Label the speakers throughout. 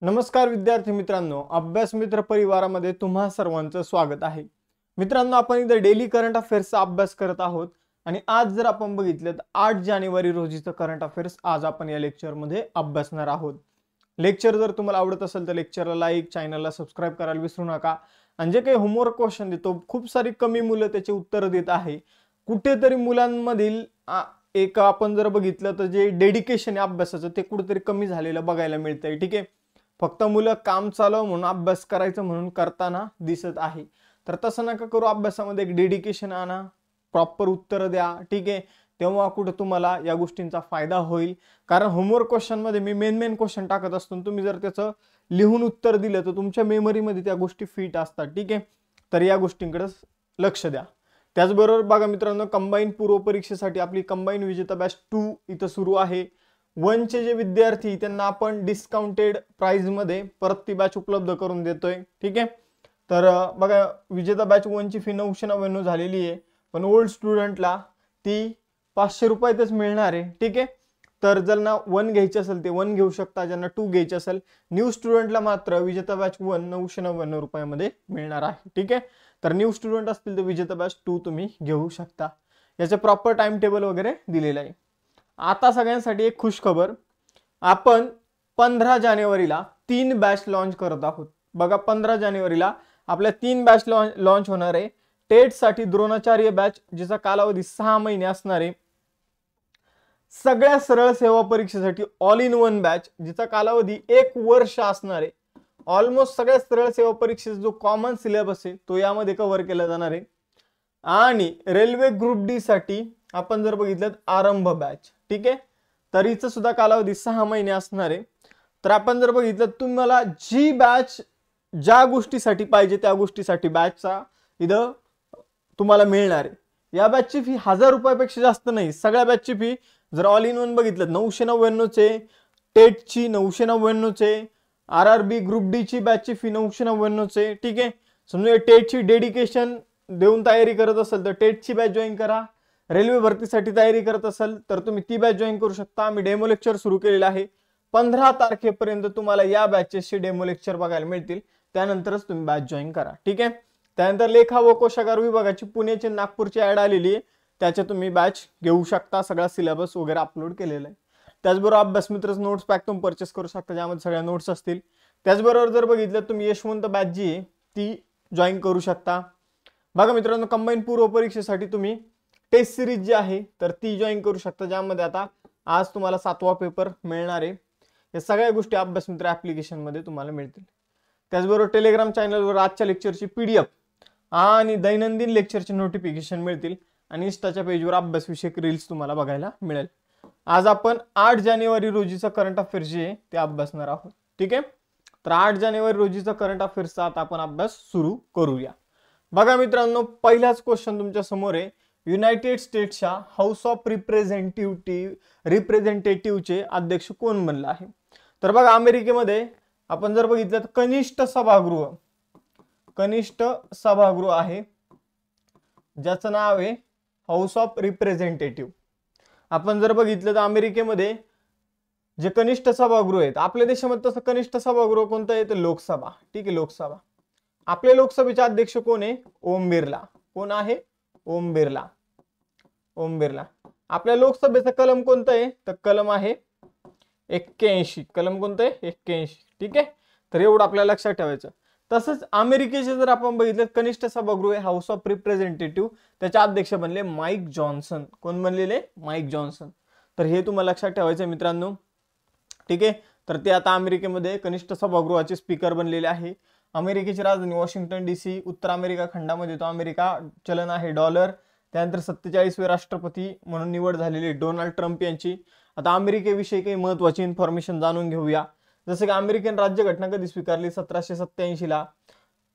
Speaker 1: नमस्कार विद्यार्थी मित्रांनो, अभ्यास मित्र परिवारामध्ये तुम्हा सर्वांचं स्वागत आहे. मित्रांनो, आपण इथे डेली करंट अफेअर्सचा अभ्यास करत आहोत आणि आज जर आपण बघितलं तर 8 जानेवारी रोजीचं करंट अफेअर्स आज आपण या लेक्चरमध्ये अभ्यासणार आहोत. लेक्चर जर तुम्हाला आवडत असेल तर लेक्चरला लाईक, चॅनलला सबस्क्राइब करायला विसरू नका. आणि जे काही होमवर्क क्वेश्चन देतो खूप सारी कमी मुलं त्याचे उत्तर देत आहे. कुठेतरी मुलांमधील एक आपण जर बघितलं तर जे डेडिकेशन आहे अभ्यासाचं ते कुठेतरी कमी झालेलं बघायला मिळतंय. ठीक आहे, फक्त मुलं काम चालव म्हणून अभ्यास करायचं म्हणून करताना दिसत आहे. तर तसं नका करू, अभ्यासामध्ये एक डेडिकेशन आणा, प्रॉपर उत्तर द्या. ठीक आहे, तेव्हा कुठे तुम्हाला या गोष्टींचा फायदा होईल. कारण होमवर्क क्वेश्चन मध्ये मी मेन क्वेश्चन टाकत असतो, तुम्ही जर त्याचं लिहून उत्तर दिलं तर तुमच्या मेमरीमध्ये त्या गोष्टी फिट असतात. ठीक आहे, तर या गोष्टींकडे लक्ष द्या. त्याचबरोबर बघा मित्रांनो, कंबाईन पूर्व परीक्षेसाठी आपली कंबाईन विजेता बॅच 2 इथं सुरू आहे. 1 चे जे विद्यार्थी त्यांना आपण डिस्काउंटेड प्राइस मध्ये परत ती बॅच उपलब्ध करून देतोय. ठीक आहे, तर बघा विजेता बॅच 1 ची फी 999 झालेली आहे, पण ओल्ड स्टुडंटला ती 500 रुपयातच मिळणार आहे. ठीक आहे, तर ज्यांना 1 घ्यायची असेल ते 1 घेऊ शकता, ज्यांना 2 घ्यायची असेल न्यू स्टुडंटला मात्र विजेता बॅच 1 999 रुपयामध्ये मिळणार आहे. ठीक आहे, तर न्यू स्टुडंट असतील तर विजेता बॅच 2 तुम्ही घेऊ शकता. याचे प्रॉपर टाइम टेबल वगैरे दिलेलं आहे. आता सगळ्यांसाठी एक खुश खबर, आपण 15 जानेवारीला 3 बॅच लॉन्च करत आहोत. बघा 15 जानेवारीला आपल्या 3 बॅच लॉन्च होणार आहे. टेट साठी द्रोणाचार्य बॅच जिचा कालावधी 6 महिने असणार आहे. सगळ्या सरळ सेवा परीक्षेसाठी ऑल इन वन बॅच जिचा कालावधी 1 वर्ष असणार आहे. ऑलमोस्ट सगळ्या सरळ सेवा परीक्षेचा जो कॉमन सिलेबस आहे तो यामध्ये कव्हर केला जाणार आहे. आणि रेल्वे ग्रुप डी साठी आपण जर बघितलं आरंभ बॅच. ठीक आहे, तर हिचं सुद्धा कालावधी 6 महिने असणार आहे. तर आपण जर बघितलं तुम्हाला जी बॅच ज्या गोष्टीसाठी पाहिजे त्या गोष्टीसाठी बॅचचा इथं तुम्हाला मिळणार आहे. या बॅचची फी 1000 रुपयापेक्षा जास्त नाही. सगळ्या बॅचची फी जर ऑल इन वन बघितलं 999 चे, टेटची 999 चे, आरआरबी ग्रुप डी ची बॅचची फी 999 चे. ठीक आहे, समजा टेटची डेडिकेशन देऊन तयारी करत असेल तर टेटची बॅच जॉईन करा. रेल्वे भरतीसाठी तयारी करत असेल तर तुम्ही ती बॅच जॉईन करू शकता. आम्ही डेमो लेक्चर सुरू केलेला आहे. 15 तारखेपर्यंत तुम्हाला या बॅचेसचे डेमो लेक्चर बघायला मिळतील, त्यानंतरच तुम्ही बॅच जॉईन करा. ठीक आहे, त्यानंतर लेखा व कोशागार विभागाची पुण्याची नागपूरची ऍड आलेली आहे, त्याच्या तुम्ही बॅच घेऊ शकता. सगळा सिलेबस वगैरे अपलोड केलेला आहे. त्याचबरोबर अभ्यास मित्र नोट्स पॅक तुम्ही परचेस करू शकता, ज्यामध्ये सगळ्या नोट्स असतील. त्याचबरोबर जर बघितलं तुम्ही यशवंत बॅच जी आहे ती जॉईन करू शकता. बघा मित्रांनो, कंबाईन पूर्व परीक्षेसाठी तुम्ही टेस्ट सिरीज जी आहे तर ती जॉईन करू शकता, ज्यामध्ये आता आज तुम्हाला 7वा पेपर मिळणार आहे. या सगळ्या गोष्टी अभ्यास मित्र ऍप्लिकेशन मध्ये तुम्हाला मिळतील. त्याचबरोबर टेलिग्राम चॅनलवर आजच्या लेक्चरची पीडीएफ आणि दैनंदिन लेक्चरचे नोटिफिकेशन मिळतील आणि इंस्टाच्या पेजवर अभ्यासविषयक रील्स तुम्हाला बघायला मिळेल. आज आपण 8 जानेवारी रोजीचा करंट अफेअर जे आहे ते अभ्यासणार आहोत. ठीक आहे, तर 8 जानेवारी रोजीचा करंट अफेअर्सचा आता आपण अभ्यास सुरू करूया. बघा मित्रांनो, पहिलाच क्वेश्चन तुमच्या समोर आहे. युनायटेड स्टेट्सच्या हाऊस ऑफ रिप्रेझेंटेटिव्हचे अध्यक्ष कोण बनला आहे? तर बघा अमेरिकेमध्ये आपण जर बघितलं तर कनिष्ठ सभागृह आहे ज्याचं नाव आहे हाऊस ऑफ रिप्रेझेंटेटिव्ह. आपण जर बघितलं तर अमेरिकेमध्ये जे कनिष्ठ सभागृह आहेत, आपल्या देशामध्ये तसं कनिष्ठ सभागृह कोणतं आहे तर लोकसभा. ठीक आहे, लोकसभा. आपल्या लोकसभेचे अध्यक्ष कोण आहे? ओम बिर्ला. कोण आहे? ओम बिर्ला. ओम बिर्ला. आपल्या लोकसभेचा कलम कोणतं आहे तर कलम आहे 81. कलम कोणतं आहे? 81. ठीक आहे, तर एवढं आपल्याला लक्षात ठेवायचं. तसंच अमेरिकेचे जर आपण बघितलं कनिष्ठ सभागृह आहे हाऊस ऑफ रिप्रेझेंटेटिव्ह, त्याचे अध्यक्ष बनले माईक जॉन्सन. कोण बनलेले? Mike Johnson. तर हे तुम्हाला लक्षात ठेवायचं मित्रांनो. ठीक आहे, तर ते आता अमेरिकेमध्ये कनिष्ठ सभागृहाचे स्पीकर बनलेले आहे. अमेरिकेची राजधानी वॉशिंग्टन DC. उत्तर अमेरिका खंडामध्ये तो अमेरिका चलन आहे डॉलर. त्यानंतर 47वे राष्ट्रपती म्हणून निवड झालेली डोनाल्ड ट्रम्प यांची. आता अमेरिकेविषयी काही महत्त्वाची इन्फॉर्मेशन जाणून घेऊया. जसं की अमेरिकन राज्यघटना कधी स्वीकारली? 1787 ला.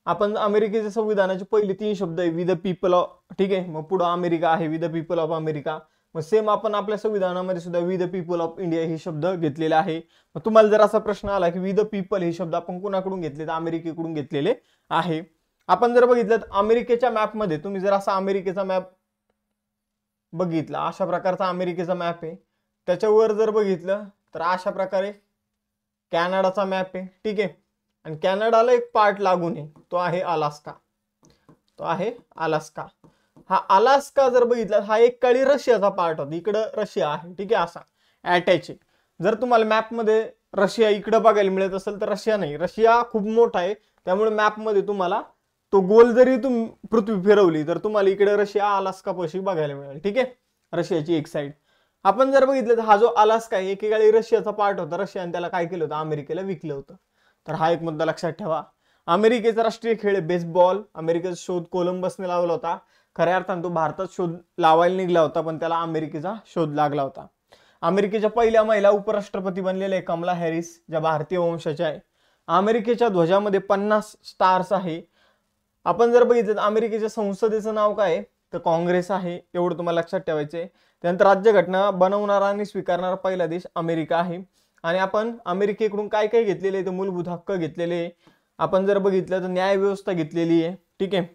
Speaker 1: आपण अमेरिकेच्या संविधानाचे पहिले 3 शब्द आहे वी द पीपल ऑफ. ठीक आहे, मग पुढे अमेरिका आहे we the people of America. मग सेम आपण आपल्या संविधानामध्ये सुद्धा we the people of India हे शब्द घेतलेले आहे. मग तुम्हाला जर असा प्रश्न आला की वी द पीपल हे शब्द आपण कोणाकडून घेतले तर अमेरिकेकडून घेतलेले आहे. आपण जर बघितलं तर अमेरिकेच्या मॅपमध्ये तुम्ही जर असा अमेरिकेचा मॅप बघितला, अशा प्रकारचा अमेरिकेचा मॅप आहे, त्याच्यावर जर बघितलं तर अशा प्रकारे कॅनडाचा मॅप आहे, ठीक आहे. आणि कॅनडाला एक पार्ट लागून आहे, तो आहे अलास्का. तो आहे अलास्का. हा अलास्का जर बघितला, हा एक काळी रशियाचा पार्ट होता, इकडं रशिया आहे, ठीक आहे, असा अटॅच आहे. जर तुम्हाला मॅपमध्ये रशिया इकडं बघायला मिळत असेल तर रशिया नाही, रशिया खूप मोठा आहे, त्यामुळे मॅपमध्ये तुम्हाला तो गोल जरी तुम्ही पृथ्वी फिरवली तर तुम्हाला इकडे रशिया अलास्का पाशी बघायला मिळेल, ठीक आहे, रशियाची एक साईड. आपण जर बघितलं तर हा जो अलास्का आहे एकेकाळी रशियाचा पार्ट होता, रशियाने त्याला काय केलं होतं, अमेरिकेला विकलं होतं. तर हा एक मुद्दा लक्षात ठेवा. अमेरिकेचा राष्ट्रीय खेळ आहे बेसबॉल. अमेरिकेचा शोध कोलंबसने लावला होता. खऱ्या अर्थाने तो भारतात शोध लावायला निघला होता, पण त्याला अमेरिकेचा शोध लागला होता. अमेरिकेच्या पहिल्या महिला उपराष्ट्रपती बनलेल्या आहे कमला हॅरिस, ज्या भारतीय वंशाच्या आहे. अमेरिकेच्या ध्वजामध्ये 50 स्टार्स आहे. आपण जर बघितलं तर अमेरिकेच्या संसदेचं नाव काय आहे, तर काँग्रेस आहे, एवढं तुम्हाला लक्षात ठेवायचंय. त्यानंतर राज्यघटना बनवणारा आणि स्वीकारणारा पहिला देश अमेरिका आहे. आणि आपण अमेरिकेकडून काय काय घेतलेले आहे, तर मूलभूत हक्क घेतलेले. आपण जर बघितलं तर न्यायव्यवस्था घेतलेली आहे, ठीक आहे,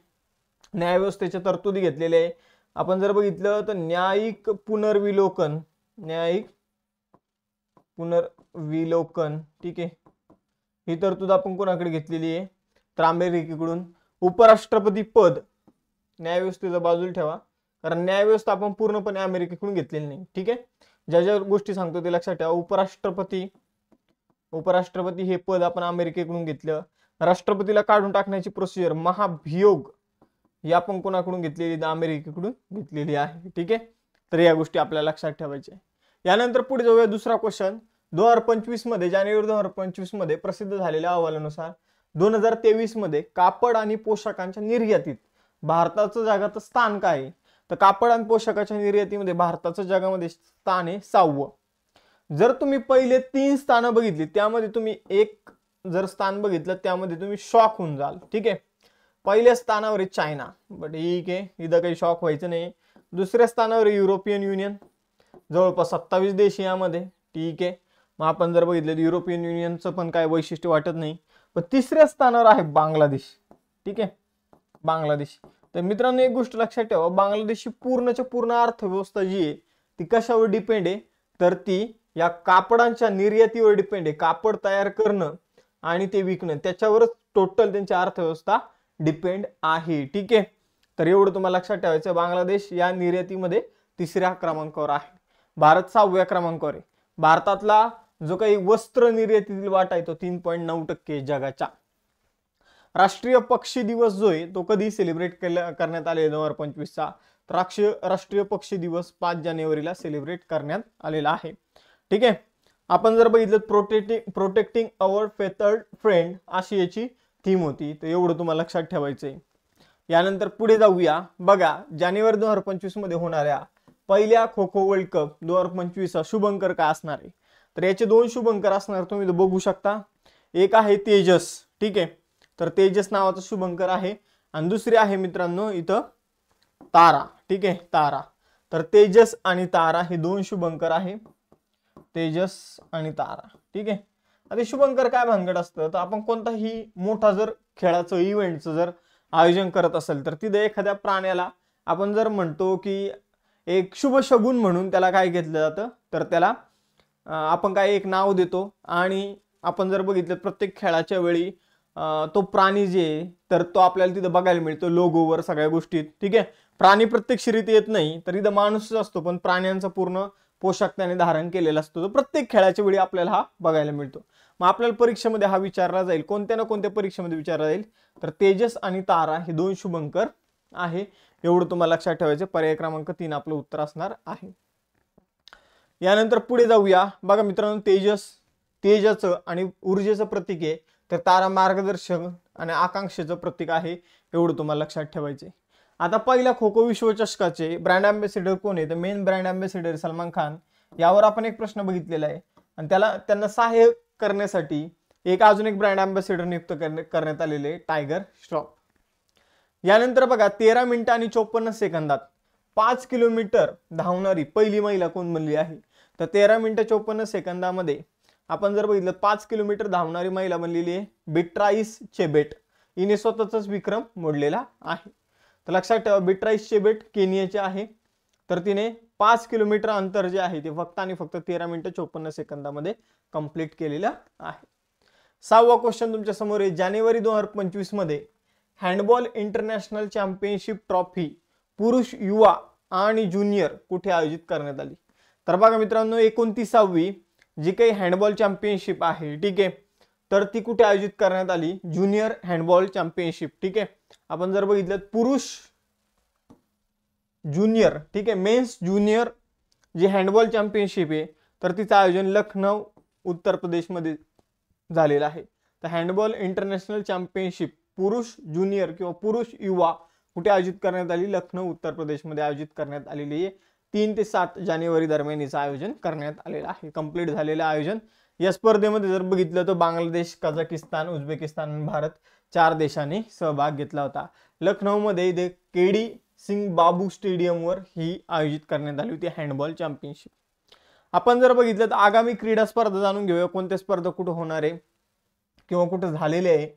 Speaker 1: न्यायव्यवस्थेच्या तरतुदी घेतलेल्या आहे. आपण जर बघितलं तर न्यायिक पुनर्विलोकन, ठीक आहे, ही तरतूद आपण कोणाकडे घेतलेली आहे, तर अमेरिकेकडून. उपराष्ट्रपती पद न्यायव्यवस्थेला बाजूला ठेवा, कारण न्यायव्यवस्था आपण पूर्णपणे अमेरिकेकडून घेतलेली नाही, ठीक आहे. ज्या ज्या गोष्टी सांगतो ते लक्षात ठेवा. उपराष्ट्रपती हे पद आपण अमेरिकेकडून घेतलं. राष्ट्रपतीला काढून टाकण्याची प्रोसिजर महाभियोग ही आपण कोणाकडून घेतलेली, अमेरिकेकडून घेतलेली आहे, ठीक आहे. तर या गोष्टी आपल्याला लक्षात ठेवायच्या. यानंतर पुढे जाऊया. दुसरा क्वेश्चन, 2025 मध्ये, जानेवारी 2025 मध्ये प्रसिद्ध झालेल्या अहवालानुसार 2023 मध्ये कापड आणि पोशाखांच्या निर्यातीत भारताचं जगात स्थान काय आहे, तर कापड आणि पोशाखाच्या निर्यातीमध्ये भारताचं जगामध्ये स्थान आहे 6वं. जर तुम्ही पहिले 3 स्थानं बघितली, त्यामध्ये तुम्ही एक जर स्थान बघितलं त्यामध्ये तुम्ही शॉक होऊन जाल, ठीक आहे. पहिल्या स्थानावर आहे चायना, बट ठीक आहे, इथं काही शॉक व्हायचं नाही. दुसऱ्या स्थानावर आहे युरोपियन युनियन, जवळपास 27 देश यामध्ये, ठीक आहे. मग आपण जर बघितलं युरोपियन युनियनचं पण काय वैशिष्ट्य वाटत नाही. पण तिसऱ्या स्थानावर आहे बांगलादेश, ठीक आहे, बांगलादेश. तर मित्रांनो एक गोष्ट लक्षात ठेवा, बांगलादेशची पूर्णच्या पूर्ण अर्थव्यवस्था जी आहे ती कशावर डिपेंड आहे, तर ती या कापडांच्या निर्यातीवर डिपेंड आहे. कापड तयार करणं आणि ते विकणं, त्याच्यावरच टोटल त्यांची अर्थव्यवस्था डिपेंड आहे, ठीक आहे. तर एवढं तुम्हाला लक्षात ठेवायचं. बांगलादेश या निर्यातीमध्ये 3ऱ्या क्रमांकावर आहे, भारत 6व्या क्रमांकावर आहे. भारतातला जो काही वस्त्र निर्यातीतील वाटा आहे तो 3.9% जगाच्या. राष्ट्रीय पक्षी दिवस जो आहे तो कधी सेलिब्रेट करण्यात आले 2025चा, तर राष्ट्रीय पक्षी दिवस 5 जानेवारीला सेलिब्रेट करण्यात आलेला आहे, ठीक आहे. आपण जर बघितलं प्रोटेक्टिंग अवर फेथर्ड फ्रेंड अशी याची थीम होती, तर एवढं तुम्हाला लक्षात ठेवायचंय. यानंतर पुढे जाऊया. बघा, जानेवारी 2025 मध्ये होणाऱ्या पहिल्या खो खो वर्ल्ड कप 2025चा शुभंकर काय असणार आहे, तर याचे 2 शुभंकर असणार, तुम्ही बघू शकता. एक आहे तेजस, ठीक आहे, तर तेजस नावाचा शुभंकर आहे. आणि दुसरी आहे मित्रांनो इथं तारा, ठीक आहे, तारा. तर तेजस आणि तारा हे 2 शुभंकर आहे, तेजस आणि तारा, ठीक आहे. आता शुभंकर काय भानगड असतं, तर आपण कोणताही मोठा जर खेळाचं इव्हेंटचं जर आयोजन करत असेल तर तिथे एखाद्या प्राण्याला आपण जर म्हणतो की एक शुभ शगुन म्हणून त्याला काय घेतलं जातं, तर त्याला आपण काय एक नाव देतो. आणि आपण जर बघितलं प्रत्येक खेळाच्या वेळी तो प्राणी जे तर तो आपल्याला तिथं बघायला मिळतो लोगोवर सगळ्या गोष्टीत, ठीक आहे. प्राणी प्रत्येक शर्यतीत येत नाही, तर इथं माणूसच असतो, पण प्राण्यांचा पूर्ण पोशाख त्याने धारण केलेला असतो, तो प्रत्येक खेळाच्या वेळी आपल्याला हा बघायला मिळतो. मग आपल्याला परीक्षेमध्ये हा विचारला जाईल, कोणत्या ना कोणत्या परीक्षेमध्ये विचारला जाईल, तर तेजस आणि तारा हे 2 शुभंकर आहे, एवढं तुम्हाला लक्षात ठेवायचं. पर्याय क्रमांक 3 आपलं उत्तर असणार आहे. यानंतर पुढे जाऊया. बघा मित्रांनो, तेजाचं आणि ऊर्जेचं प्रतीक आहे, तर तारा मार्गदर्शन आणि आकांक्षेचं प्रतीक आहे, एवढं तुम्हाला लक्षात ठेवायचे. आता पहिल्या खो खो विश्वचषकाचे ब्रँड अँबॅसेडर कोण आहे, तर main brand ambassador Salman Khan. यावर आपण एक प्रश्न बघितलेला आहे आणि त्यांना सहाय्य करण्यासाठी अजून एक ब्रँड अँबॅसेडर नियुक्त करण्यात आलेले टायगर श्रॉफ. यानंतर बघा 13 मिनिटं आणि 54 सेकंदात 5 किलोमीटर धावणारी पहिली महिला कोण बनली आहे, तर 13 मिनिटं 54 सेकंदामध्ये आपण जर बघितलं 5 किलोमीटर धावणारी महिला बनलेली आहे बिट्राईस चेबेट. हिने स्वतःचाच विक्रम मोडलेला आहे. तर लक्षात ठेवा, बिट्राईस चेबेट केनियाचे आहे, तर तिने 5 किलोमीटर अंतर जे आहे ते फक्त आणि फक्त 13 मिनिटं 54 सेकंदामध्ये कंप्लीट केलेलं आहे. 6वा क्वेश्चन तुमच्या समोर आहे. जानेवारी 2025 मध्ये हँडबॉल इंटरनॅशनल चॅम्पियनशिप ट्रॉफी पुरुष, युवा आणि ज्युनियर कुठे आयोजित करण्यात आली? तर बघा मित्रांनो, 29वी जी काही हँडबॉल चॅम्पियनशिप आहे, ठीक आहे, तर ती कुठे आयोजित करण्यात आली? ज्युनियर हँडबॉल चॅम्पियनशिप, ठीक आहे. आपण जर बघितलं पुरुष ज्युनियर, ठीक आहे, मेन्स ज्युनियर जी हँडबॉल चॅम्पियनशिप आहे तर तिचं आयोजन लखनौ उत्तर प्रदेशमध्ये झालेलं आहे. तर हँडबॉल इंटरनॅशनल चॅम्पियनशिप पुरुष ज्युनियर किंवा पुरुष युवा कुठे आयोजित करण्यात आली? लखनौ उत्तर प्रदेशमध्ये आयोजित करण्यात आलेली आहे. 3 ते 7 जानेवारी दरम्यान याचं आयोजन करण्यात आलेलं आहे. कंप्लीट झालेलं आयोजन. या स्पर्धेमध्ये जर बघितलं तर बांगलादेश, कझाकिस्तान, उझबेकिस्तान आणि भारत 4 देशांनी सहभाग घेतला होता. लखनौमध्ये इथे केडी सिंग बाबू स्टेडियमवर ही आयोजित करण्यात आली होती हँडबॉल चॅम्पियनशिप. आपण जर बघितलं तर आगामी क्रीडा स्पर्धा जाणून घेऊया. कोणत्या स्पर्धा कुठे होणार आहे किंवा कुठे झालेले आहे?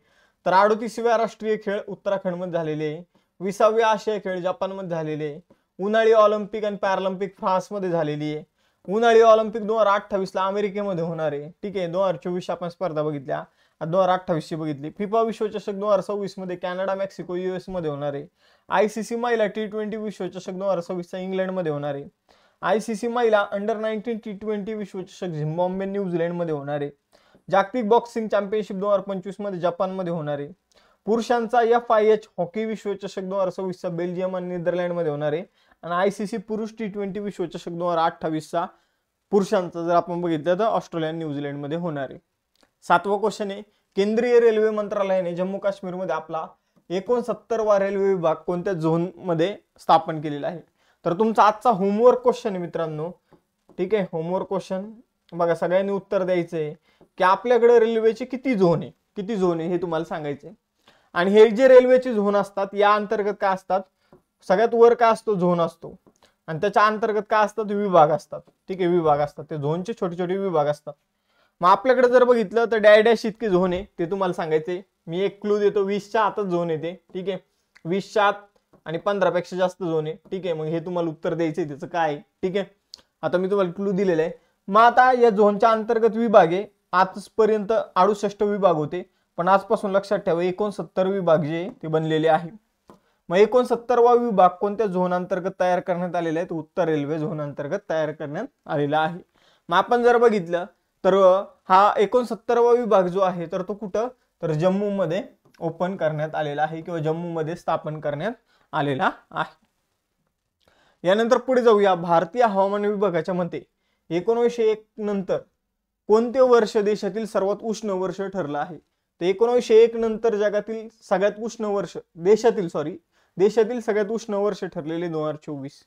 Speaker 1: तर 38व्या राष्ट्रीय खेळ उत्तराखंडमध्ये झालेले आहे. 20वे आशियाई खेळ जपानमध्ये झालेले आहे. उन्हाळी ऑलिम्पिक आणि पॅरालिम्पिक फ्रान्समध्ये झालेली आहे. उन्हाळी ऑलिम्पिक 2028 ला अमेरिकेमध्ये होणार आहे, ठीक आहे. 2024 आपण स्पर्धा बघितल्या, 2028 ची बघितली. फिफा विश्वचषक 2026 मध्ये कॅनडा, मेक्सिको, US मध्ये होणार आहे. ICC महिला T20 विश्वचषक 2026 चा इंग्लंडमध्ये होणार आहे. ICC महिला अंडर-19 T20 विश्वचषक झिम्बाब्वे, न्यूझीलंड मध्ये होणार आहे. जागतिक बॉक्सिंग चॅम्पियनशिप 2025 मध्ये जपानमध्ये होणार आहे. पुरुषांचा FIH हॉकी विश्वचषक 2026 चा बेल्जियम आणि नेदरलँड मध्ये होणार आहे. आणि ICC पुरुष T20 विश्वचषक 2028 चा पुरुषांचा जर आपण बघितलं तर ऑस्ट्रेलिया आणि न्यूझीलंड मध्ये होणार आहे. 7वा क्वेश्चन आहे. केंद्रीय रेल्वे मंत्रालयाने जम्मू काश्मीर मध्ये आपला 69वा रेल्वे विभाग कोणत्या झोन मध्ये स्थापन केलेला आहे? तर तुमचा आजचा होमवर्क क्वेश्चन आहे मित्रांनो, ठीक आहे. होमवर्क क्वेश्चन बघा, सगळ्यांनी उत्तर द्यायचंय की आपल्याकडे रेल्वेचे किती झोन आहे हे तुम्हाला सांगायचंय. आणि हे जे रेल्वेचे झोन असतात या अंतर्गत काय असतात? सगळ्यात वर काय असतो? झोन असतो. आणि त्याच्या अंतर्गत काय असतात? विभाग असतात, ठीक आहे. विभाग असतात, ते झोनचे छोटे छोटे विभाग असतात. मग आपल्याकडे जर बघितलं तर डॅश इतके झोन आहे ते तुम्हाला सांगायचे. मी एक क्लू देतो, 20च्या आतच झोन येते, ठीक आहे. 20च्या आत आणि 15 पेक्षा जास्त झोन आहे, ठीक आहे. मग हे तुम्हाला उत्तर द्यायचंय त्याचं काय आहे, ठीक आहे. आता मी तुम्हाला क्लू दिलेला आहे. मग आता या झोनच्या अंतर्गत विभाग आहे. आजपर्यंत 68 विभाग होते, पण आजपासून लक्षात ठेवा 69 विभाग जे ते बनलेले आहे. मग 69वा विभाग कोणत्या झोन अंतर्गत तयार करण्यात आलेला आहे? तो उत्तर रेल्वे झोन अंतर्गत तयार करण्यात आलेला आहे. मग आपण जर बघितलं तर हा 69वा विभाग जो आहे तर तो कुठं? तर जम्मू मध्ये ओपन करण्यात आलेला आहे किंवा जम्मू मध्ये स्थापन करण्यात आलेला आहे. यानंतर पुढे जाऊया. भारतीय हवामान विभागाच्या मते 1901 नंतर कोणते वर्ष देशातील सर्वात उष्ण वर्ष ठरलं आहे? तर 1901 नंतर जगातील सगळ्यात उष्ण वर्ष देशातील सगळ्यात उष्ण वर्ष ठरलेले 2024.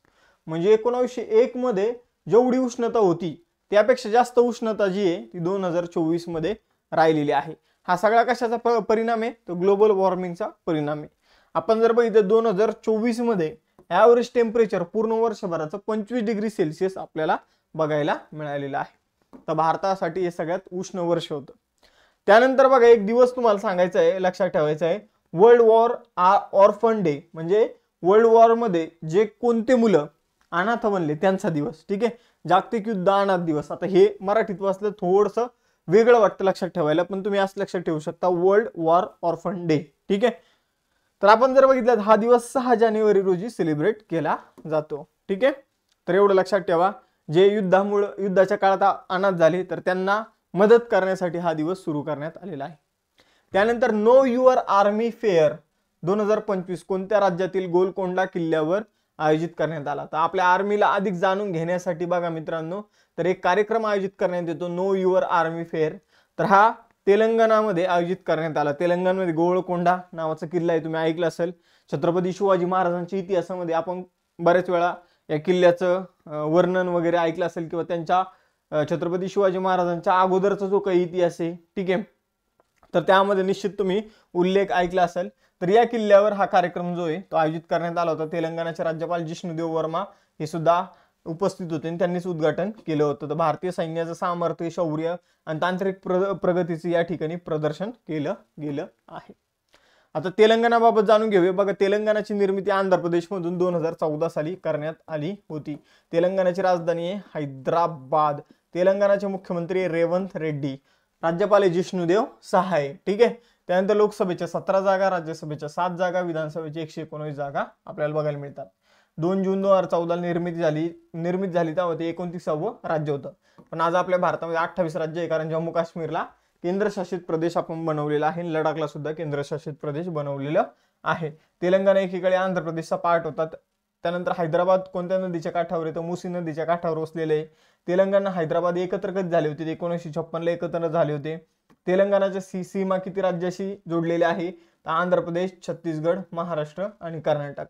Speaker 1: म्हणजे 1901 मध्ये जेवढी उष्णता होती त्यापेक्षा जास्त उष्णता जी आहे ती 2024 मध्ये राहिलेली आहे. हा सगळा कशाचा परिणाम आहे? तो ग्लोबल वॉर्मिंगचा परिणाम आहे. आपण जर बघितलं 2024 मध्ये ॲव्हरेज टेम्परेचर पूर्ण वर्षभराचं 25 डिग्री सेल्सिअस आपल्याला बघायला मिळालेलं आहे. तर भारतासाठी हे सगळ्यात उष्ण वर्ष होतं. त्यानंतर बघा एक दिवस तुम्हाला सांगायचा आहे, लक्षात ठेवायचा आहे. वर्ल्ड वॉर ऑर्फन डे, म्हणजे वर्ल्ड वॉर मध्ये जे कोणते मुलं अनाथ बनले त्यांचा दिवस, ठीक आहे. जागतिक युद्ध अनाथ दिवस. आता हे मराठीत वाचलं थोडंसं वेगळं वाटतं लक्षात ठेवायला, पण तुम्ही असं लक्षात ठेवू शकता वर्ल्ड वॉर ऑर्फन डे, ठीक आहे. तर आपण जर बघितलं हा दिवस 6 जानेवारी रोजी सेलिब्रेट केला जातो, ठीक आहे. तर एवढं लक्षात ठेवा, जे युद्धाच्या काळात अनाथ झाले तर त्यांना मदत करण्यासाठी हा दिवस सुरू करण्यात आलेला आहे. त्यानंतर नो युअर आर्मी फेअर 2025 कोणत्या राज्यातील गोलकोंडा किल्ल्यावर आयोजित करण्यात आला? तर आपल्या आर्मीला अधिक जाणून घेण्यासाठी बघा मित्रांनो, तर एक कार्यक्रम आयोजित करण्यात येतो नो युअर आर्मी फेअर. तर हा तेलंगणामध्ये आयोजित करण्यात आला. तेलंगणामध्ये गोलकोंडा नावाचा किल्ला आहे, तुम्ही ऐकलं असेल. छत्रपती शिवाजी महाराजांच्या इतिहासामध्ये आपण बऱ्याच वेळा या किल्ल्याचं वर्णन वगैरे ऐकलं असेल किंवा त्यांच्या छत्रपती शिवाजी महाराजांच्या अगोदरचा जो काही इतिहास आहे, ठीक आहे, तर त्यामध्ये निश्चित तुम्ही उल्लेख ऐकला असेल. तर या किल्ल्यावर हा कार्यक्रम जो आहे तो आयोजित करण्यात आला होता. तेलंगणाचे राज्यपाल जिष्णुदेव वर्मा हे सुद्धा उपस्थित होते आणि त्यांनीच उद्घाटन केलं होतं. तर भारतीय सैन्याचं सामर्थ्य, शौर्य आणि तांत्रिक प्रगतीचे या ठिकाणी प्रदर्शन केलं गेलं आहे. आता तेलंगणाबाबत जाणून घेऊया. बघा, तेलंगणाची निर्मिती आंध्र प्रदेशमधून 2014 साली करण्यात आली होती. तेलंगणाची राजधानी आहे हैदराबाद. तेलंगणाचे मुख्यमंत्री रेवंत रेड्डी. राज्यपाल जिष्णुदेव सहाय. ठीक आहे. त्यानंतर लोकसभेच्या 17 जागा, राज्यसभेच्या 7 जागा, विधानसभेची 119 जागा आपल्याला बघायला मिळतात. 2 जून 2014 निर्मिती झाली तेव्हा ते 29वे राज्य होतं. पण आज आपल्या भारतामध्ये 28 राज्य आहे, कारण जम्मू काश्मीरला केंद्रशासित प्रदेश आपण बनवलेला आहे. लडाखला सुद्धा केंद्रशासित प्रदेश बनवलेलं आहे. तेलंगणा एकीकडे आंध्र प्रदेशचा पार्ट होता. त्यानंतर हैदराबाद कोणत्या नदीच्या काठावर आहे तर मुसी नदीच्या काठावर वसलेले आहे. तेलंगणा हैदराबाद एकत्र कधी झाले होते? 1956 ला एकत्र झाले होते. तेलंगणाच्या सीमा किती राज्याशी जोडलेले आहे? तर आंध्र प्रदेश, छत्तीसगड, महाराष्ट्र आणि कर्नाटक.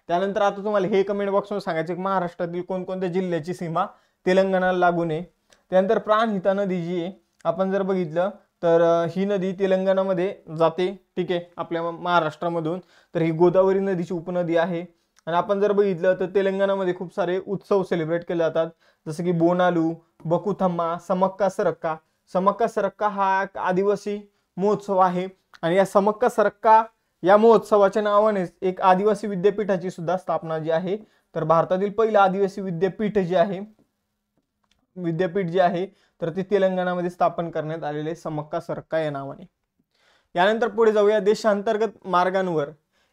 Speaker 1: त्यानंतर आता तुम्हाला हे कमेंट बॉक्समध्ये सांगायचं की महाराष्ट्रातील कोणकोणत्या जिल्ह्याची सीमा तेलंगणाला लागून आहे. त्यानंतर प्राणहिता नदी जी आहे आपण जर बघितलं तर ही नदी तेलंगणामध्ये जाते. ठीक आहे, आपल्या महाराष्ट्रामधून. तर ही गोदावरी नदीची उपनदी आहे. आणि आपण जर बघितलं तर तेलंगणामध्ये खूप सारे उत्सव सेलिब्रेट केले जातात, जसं की बोनालू, बकुथम्मा, समक्का सरक्का. समक्का सरक्का हा एक आदिवासी महोत्सव आहे. आणि या समक्का सरक्का या महोत्सवाच्या नावाने एक आदिवासी विद्यापीठाची सुद्धा स्थापना जी आहे, तर भारतातील पहिलं आदिवासी विद्यापीठ जे आहे तर ते तेलंगणामध्ये स्थापन करण्यात आलेले समक्का सरक्का या नावाने. यानंतर पुढे जाऊया. देशांतर्गत मार्गांवर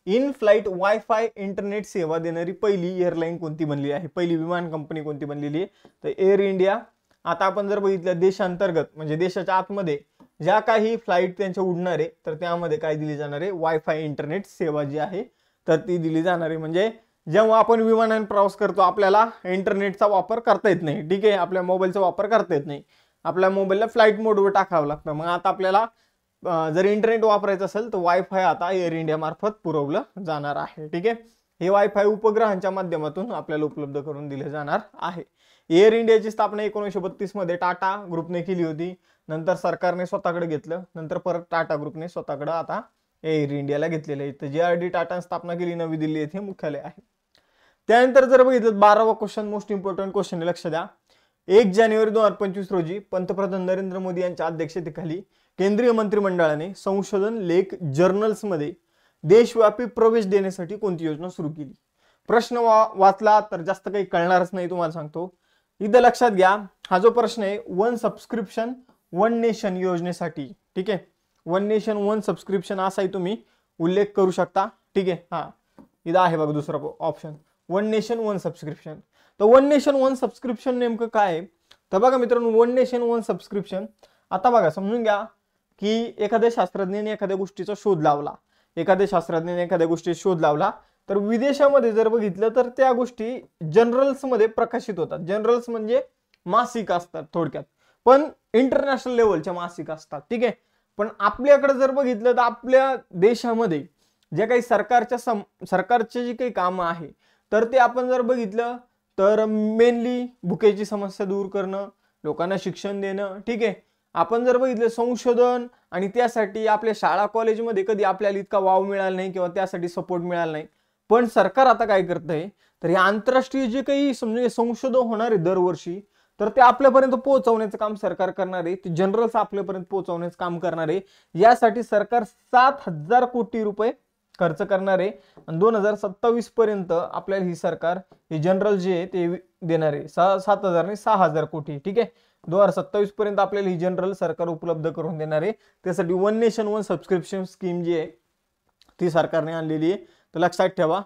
Speaker 1: इन फ्लाइट वायफाय इंटरनेट सेवा देणारी पहिली एअरलाईन कोणती बनली आहे? पहिली विमान कंपनी कोणती बनलेली आहे? तर एअर इंडिया. आता आपण जर बघितलं देशांतर्गत म्हणजे देशाच्या आतमध्ये ज्या काही फ्लाईट त्यांच्या उडणार आहे तर त्यामध्ये काय दिली जाणार आहे? वायफाय इंटरनेट सेवा जी आहे तर ती दिली जाणार आहे. म्हणजे जेव्हा आपण विमानाने प्रवास करतो आपल्याला इंटरनेटचा वापर करता येत नाही. ठीक आहे, आपल्या मोबाईलचा वापर करता येत नाही. आपल्या मोबाईलला फ्लाईट मोडवर टाकावं लागतं. मग आता आपल्याला जर इंटरनेट वापरायचं असेल तर वायफाय आता एअर इंडिया मार्फत पुरवलं जाणार आहे. ठीक आहे, हे वायफाय उपग्रहांच्या माध्यमातून आपल्याला उपलब्ध करून दिले जाणार आहे. एअर इंडियाची स्थापना 1932 मध्ये टाटा ग्रुपने केली होती. नंतर सरकारने स्वतःकडे घेतलं. नंतर परत टाटा ग्रुपने स्वतःकडे आता एअर इंडियाला घेतलेलं आहे. तर JRD टाटाने स्थापना केली, नवी दिल्ली येथे मुख्यालय आहे. त्यानंतर जर बघितलं 12वा क्वेश्चन, मोस्ट इम्पॉर्टंट क्वेश्चन, लक्ष द्या. 1 जानेवारी 2025 रोजी पंतप्रधान नरेंद्र मोदी यांच्या अध्यक्षतेखाली केंद्रीय मंत्रिमंडळाने संशोधन लेख जर्नल्स मध्ये देशव्यापी प्रवेश देण्यासाठी कोणती योजना सुरू केली? प्रश्न वाचला तर जास्त काही कळणारच नाही, तुम्हाला सांगतो. इथं लक्षात घ्या, हा जो प्रश्न आहे वन सबस्क्रिप्शन वन नेशन योजनेसाठी. ठीक आहे, वन नेशन वन सबस्क्रिप्शन असाही तुम्ही उल्लेख करू शकता. ठीक आहे, हा इथं आहे बघा दुसरा option, one nation one subscription. तर वन नेशन वन सबस्क्रिप्शन नेमकं काय आहे? तर बघा मित्रांनो, वन नेशन वन सबस्क्रिप्शन, आता बघा समजून घ्या की एखाद्या शास्त्रज्ञाने एखाद्या गोष्टीचा शोध लावला, तर विदेशामध्ये जर बघितलं तर त्या गोष्टी जर्नल्स मध्ये प्रकाशित होतात. जर्नल्स म्हणजे मासिक असतात थोडक्यात, पण इंटरनॅशनल लेवलच्या मासिक असतात. ठीक आहे, पण आपल्याकडे जर बघितलं तर आपल्या देशामध्ये जे काही सरकारचे जे काही कामं आहे तर ते आपण जर बघितलं तर मेनली भुकेची समस्या दूर करणं, लोकांना शिक्षण देणं. ठीक आहे, आपण जर बघितलं संशोधन आणि त्यासाठी आपल्या शाळा कॉलेजमध्ये कधी आपल्याला इतका वाव मिळाला नाही किंवा त्यासाठी सपोर्ट मिळाला नाही. पण सरकार आता काय करतंय तर हे आंतरराष्ट्रीय जे काही संशोधन होणार आहे दरवर्षी, तर ते आपल्यापर्यंत पोहोचवण्याचं काम सरकार करणार आहे. ते जनरल्स आपल्यापर्यंत पोहोचवण्याचं काम करणार आहे. यासाठी सरकार 7,000 कोटी रुपये खर्च करणार आहे. आणि 2027 पर्यंत आपल्याला ही सरकार हे जनरल जे आहे ते देणार आहे. 7,000 नाही 6,000 कोटी. ठीक आहे, 2027 पर्यंत आपल्याला ही जनरल सरकार उपलब्ध करून देणार आहे. त्यासाठी one nation one subscription scheme जी आहे ती सरकारने आणलेली आहे. तर लक्षात ठेवा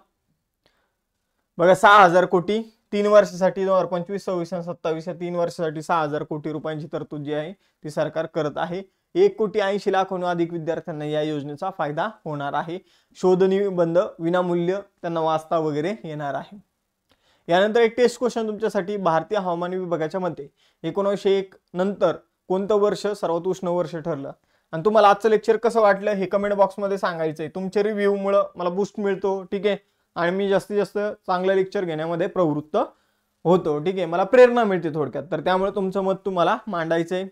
Speaker 1: बघा, 6,000 कोटी 3 वर्षासाठी 2025, 26 आणि 27 या 3 वर्षासाठी 6,000 कोटी रुपयांची तरतूद जी आहे ती सरकार करत आहे. 1,80,00,000 अधिक विद्यार्थ्यांना या योजनेचा फायदा होणार आहे. शोध निबंध विनामूल्य त्यांना वाचता वगैरे येणार आहे. यानंतर एक टेस्ट क्वेश्चन तुमच्यासाठी. भारतीय हवामान विभागाच्या मते 1901 नंतर कोणतं वर्ष सर्वात उष्ण वर्ष ठरलं? आणि तुम्हाला आजचं लेक्चर कसं वाटलं हे कमेंट बॉक्समध्ये सांगायचंय. तुमच्या रिव्ह्यूमुळे मला बूस्ट मिळतो. ठीक आहे, आणि मी जास्तीत जास्त चांगलं लेक्चर घेण्यामध्ये प्रवृत्त होतो. ठीक आहे, मला प्रेरणा मिळते थोडक्यात. तर त्यामुळे तुमचं मत तुम्हाला मांडायचंय.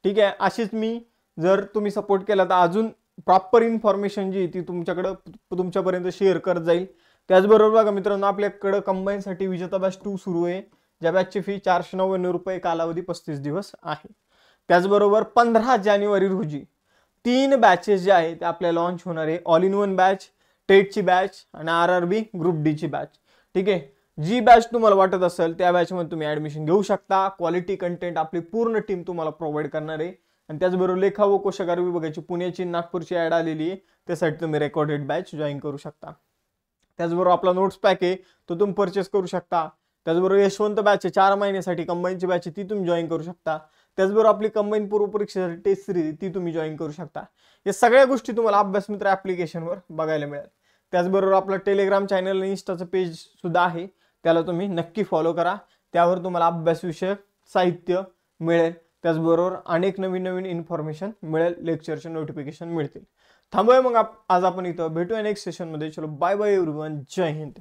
Speaker 1: ठीक आहे, अशीच मी जर तुम्ही सपोर्ट केला तर अजून प्रॉपर इन्फॉर्मेशन जी ती तुमच्यापर्यंत शेअर करत जाईल. त्याचबरोबर बघा मित्रांनो, आपल्याकडे कंबाईनसाठी विजेता बॅच 2 सुरू आहे, ज्या बॅचची फी 499 रुपये, कालावधी 35 दिवस आहे. त्याचबरोबर 15 जानेवारी रोजी 3 बॅचेस जे आहे ते आपल्याला लॉन्च होणार आहे. ऑल इन वन बॅच, टेटची बॅच आणि RRB ग्रुप डी ची बॅच. ठीक आहे. जी बॅच तुम्हाला वाटत असेल त्या बॅचमध्ये तुम्ही ऍडमिशन घेऊ शकता. क्वालिटी कंटेंट आपली पूर्ण टीम तुम्हाला प्रोव्हाइड करणार आहे. आणि त्याचबरोबर लेखा व कोशागार विभागाची पुण्याची नागपूरची ऍड आलेली आहे, त्यासाठी तुम्ही रेकॉर्डेड बॅच जॉईन करू शकता. त्याचबरोबर आपला नोट्स पॅक आहे तो तुम्ही परचेस करू शकता. त्याचबरोबर यशवंत बॅच आहे 4 महिन्यासाठी, कंबाईनची बॅच ती तुम्ही जॉईन करू शकता. त्याचबरोबर आपली कंबाईन पूर्व परीक्षेसाठी टेस्ट सिरीज ती तुम्ही जॉईन करू शकता. या सगळ्या गोष्टी तुम्हाला अभ्यास मित्र ऍप्लिकेशनवर बघायला मिळेल. त्याचबरोबर आपला टेलिग्राम चॅनल आणि इंस्टाचं पेज सुद्धा आहे, त्याला तुम्ही नक्की फॉलो करा. त्यावर तुम्हाला अभ्यासविषयक साहित्य मिळेल. त्याचबरोबर अनेक नवीन नवीन इन्फॉर्मेशन मिळेल, लेक्चरचे नोटिफिकेशन मिळतील. थांबूया मग आज आपण इथं भेटूया नेक्स्ट सेशनमध्ये. चलो बाय बाय एव्हरीवन, जय हिंद.